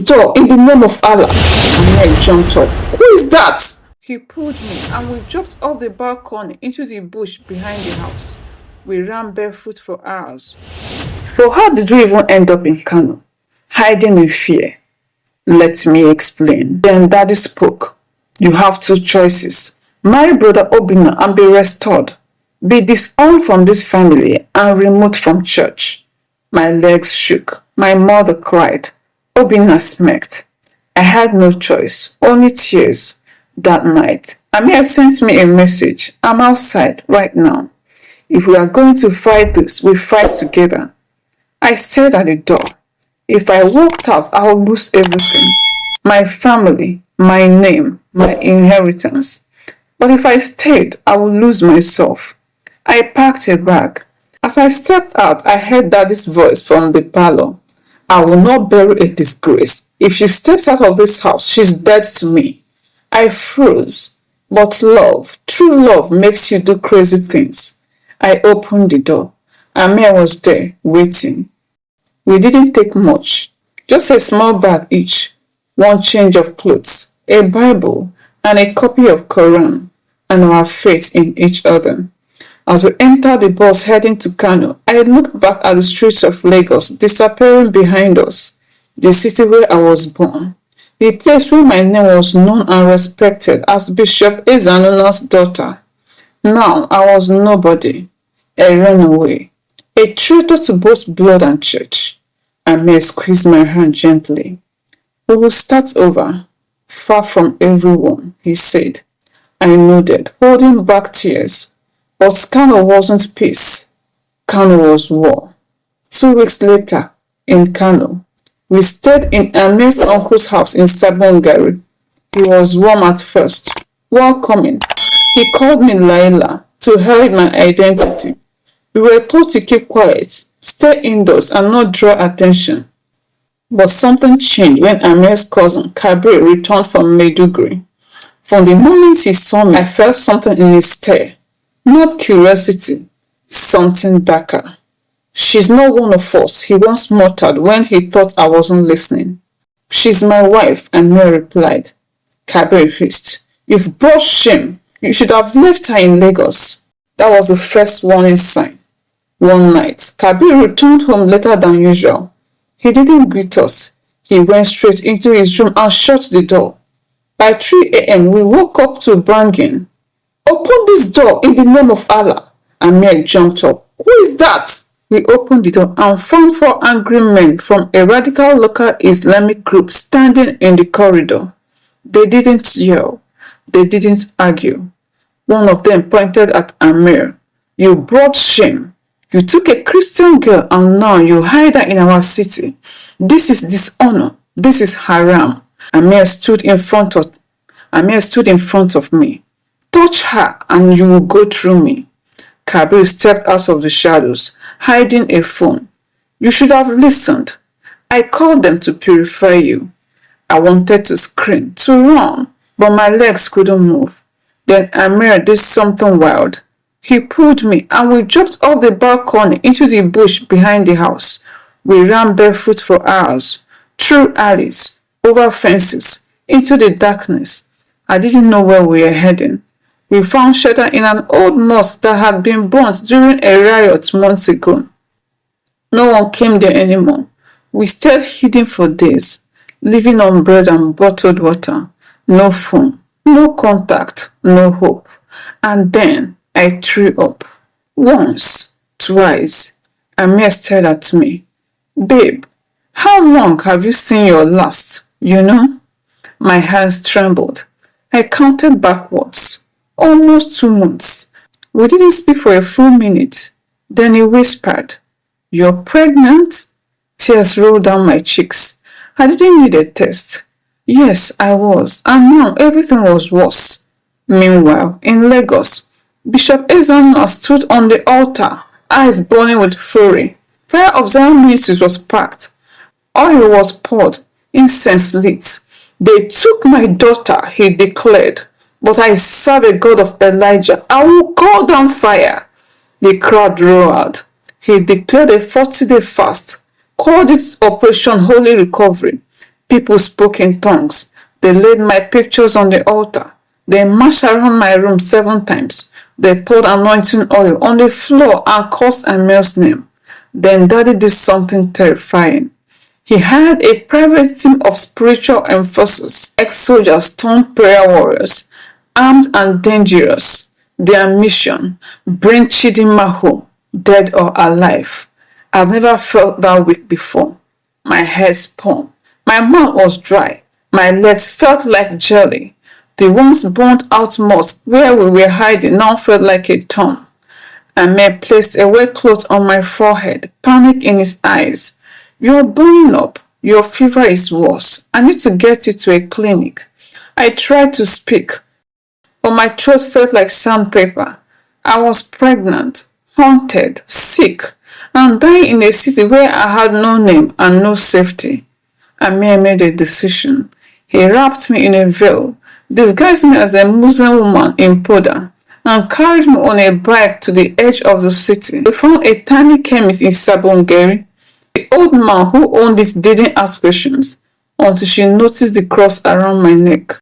door in the name of Allah?" Amir jumped up. "Who is that?" He pulled me and we jumped off the balcony into the bush behind the house. We ran barefoot for hours. But how did we even end up in Kano? Hiding in fear. Let me explain. Then Daddy spoke. "You have two choices. Marry Brother Obina and be restored. Be disowned from this family and removed from church." My legs shook. My mother cried. Obina smirked. I had no choice, only tears. That night, Amir sent me a message. "I'm outside right now. If we are going to fight this, we fight together." I stared at the door. If I walked out, I would lose everything. My family, my name, my inheritance. But if I stayed, I would lose myself. I packed a bag. As I stepped out, I heard Daddy's voice from the parlor. "I will not bury a disgrace. If she steps out of this house, she's dead to me." I froze. But love, true love, makes you do crazy things. I opened the door. Amir was there, waiting. We didn't take much. Just a small bag each. One change of clothes, a Bible, and a copy of Quran, and our faith in each other. As we entered the bus heading to Kano, I looked back at the streets of Lagos disappearing behind us. The city where I was born. The place where my name was known and respected as Bishop Ezanuna's daughter. Now I was nobody, a runaway, a traitor to both blood and church. Amir squeezed my hand gently. "We will start over, far from everyone," he said. I nodded, holding back tears. But Kano wasn't peace. Kano was war. 2 weeks later, in Kano, we stayed in Amir's uncle's house in Sabongari. He was warm at first, welcoming. He called me Laila to hide my identity. We were told to keep quiet, stay indoors and not draw attention. But something changed when Amir's cousin, Kabir, returned from Maiduguri. From the moment he saw me, I felt something in his stare. Not curiosity, something darker. "She's not one of us," he once muttered when he thought I wasn't listening. "She's my wife," Amir replied. Kabir hissed. "You've brought shame. You should have left her in Lagos." That was the first warning sign. One night, Kabir returned home later than usual. He didn't greet us. He went straight into his room and shut the door. By 3 a.m., we woke up to banging. "Open this door in the name of Allah." Amir jumped up. "Who is that?" We opened the door and found 4 angry men from a radical local Islamic group standing in the corridor. They didn't yell. They didn't argue. One of them pointed at Amir. "You brought shame. You took a Christian girl and now you hide her in our city. This is dishonor. This is haram." Amir stood in front of me. "Touch her and you will go through me." Kabir stepped out of the shadows, hiding a phone. "You should have listened. I called them to purify you." I wanted to scream, to run, but my legs couldn't move. Then Amir did something wild. He pulled me and we jumped off the balcony into the bush behind the house. We ran barefoot for hours, through alleys, over fences, into the darkness. I didn't know where we were heading. We found shelter in an old mosque that had been burnt during a riot months ago. No one came there anymore. We stayed hidden for days, living on bread and bottled water. No phone, no contact, no hope. And then I threw up. Once, twice. Amir stared at me. "Babe, how long have you seen your last, you know?" My hands trembled. I counted backwards. Almost 2 months. We didn't speak for a full minute. Then he whispered, "You're pregnant?" Tears rolled down my cheeks. I didn't need a test. Yes, I was. And now everything was worse. Meanwhile, in Lagos, Bishop Ezanua stood on the altar, eyes burning with fury. Fire of Zion Ministries was packed. Oil was poured. Incense lit. "They took my daughter," he declared. "But I serve a God of Elijah. I will call down fire." The crowd roared. He declared a 40-day fast, called it Operation Holy Recovery. People spoke in tongues. They laid my pictures on the altar. They marched around my room 7 times. They poured anointing oil on the floor and cursed Amiel's name. Then Daddy did something terrifying. He hired a private team of spiritual enforcers, ex-soldiers turned prayer warriors, armed and dangerous. Their mission, bring Chidinma home, dead or alive. I've never felt that weak before. My head spun. My mouth was dry. My legs felt like jelly. The once burnt out mosque where we were hiding now felt like a tomb. Amir placed a wet cloth on my forehead, panic in his eyes. You're burning up. Your fever is worse. I need to get you to a clinic. I tried to speak, but my throat felt like sandpaper. I was pregnant, haunted, sick, and dying in a city where I had no name and no safety. Amir made a decision. He wrapped me in a veil, disguised me as a Muslim woman in Poda, and carried me on a bike to the edge of the city. They found a tiny chemist in Sabongeri. The old man who owned this didn't ask questions until she noticed the cross around my neck.